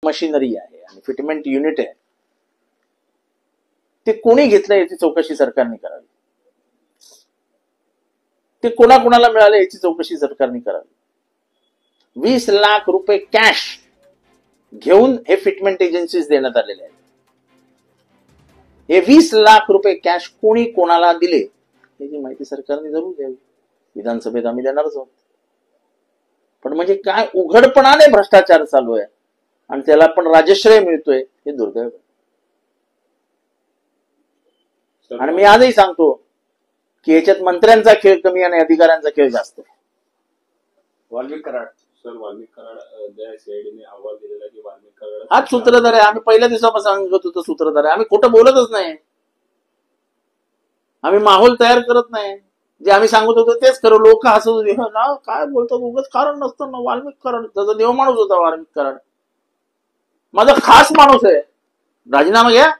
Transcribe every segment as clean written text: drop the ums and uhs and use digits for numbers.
Machinery आहे आणि fitment unit आहे, ते कोणी घेतलं याची चौकशी सरकारने करावी. ते कोणाकोणाला मिळाले याची चौकशी सरकारने करावी. 20 लाख रुपये कॅश घेऊन हे फिटमेंट एजन्सीज देण्यात आलेले आहेत. हे 20 लाख रुपये कॅश कोणी कोणाला दिले याची माहिती सरकारने जरूर द्यावी. विधानसभेत आम्ही देणारच आहोत. पण म्हणजे काय उघडपणाने भ्रष्टाचार चालू आहे आणि त्याला पण राजश्रय मिळतोय, हे दुर्दैव आहे. आणि मी आजही सांगतो की याच्यात मंत्र्यांचा खेळ कमी आणि अधिकाऱ्यांचा खेळ जास्त आहे. वाल्मिक कराड सीआयडीने अहवाल दिलेला की वाल्मिक कराड हाच सूत्रधार आहे. आम्ही पहिल्या दिवसापासून सांगत होतो सूत्रधार आहे. आम्ही खोटं बोलतच नाही. आम्ही माहोल तयार करत नाही. जे आम्ही सांगत होतो तेच खरं. लोक हसत ना काय बोलतात, उगाच कारण नसतं ना. वाल्मिक कराड त्याचा देव माणूस होता. वाल्मिक कराड माझा खास माणूस आहे. राजीनामा घ्या.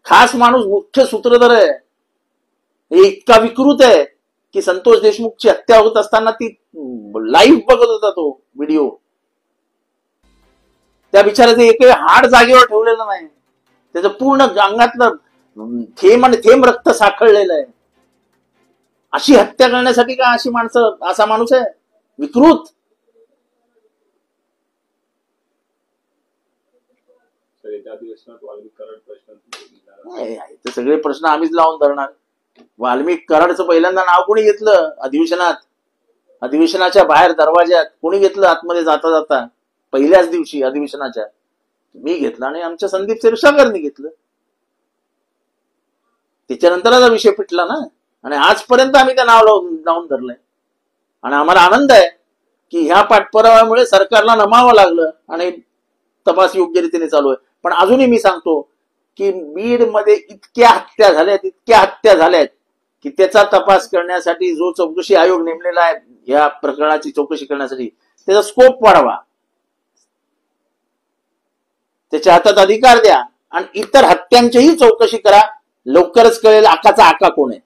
खास माणूस, मुख्य सूत्रधार आहे. हे इतका विकृत आहे की संतोष देशमुखची हत्या होत असताना ती लाईव्ह बघत होता तो व्हिडिओ. त्या बिचाराचं एकही हाड जागेवर ठेवलेलं नाही. त्याचं पूर्ण अंगातलं थेंब आणि थेंब रक्त साखळलेलं आहे. अशी हत्या करण्यासाठी का अशी माणसं, असा माणूस आहे विकृत. ते सगळे प्रश्न आम्हीच लावून धरणार. वाल्मिक कराडचं पहिल्यांदा नाव कोणी घेतलं अधिवेशनात? अधिवेशनाच्या बाहेर दरवाज्यात कोणी घेतलं? आतमध्ये जाता जाता पहिल्याच दिवशी अधिवेशनाच्या मी घेतलं आणि आमच्या संदीप क्षीरसागरने घेतलं. त्याच्यानंतर विषय पिटला ना. आणि आजपर्यंत आम्ही त्या नाव लावून धरलंय. आणि आम्हाला आनंद आहे की ह्या पाठपुराव्यामुळे सरकारला नमावं लागलं आणि तपास योग्य रीतीने चालू आहे. पण अजूनही मी सांगतो की बीडमध्ये इतक्या हत्या झाल्यात की त्याचा तपास करण्यासाठी जो चौकशी आयोग नेमलेला आहे या प्रकरणाची चौकशी करण्यासाठी, त्याचा स्कोप वाढवा, त्याच्या हातात अधिकार द्या आणि इतर हत्यांचीही चौकशी करा. लवकरच कळेल आकाचा आका कोण आहे.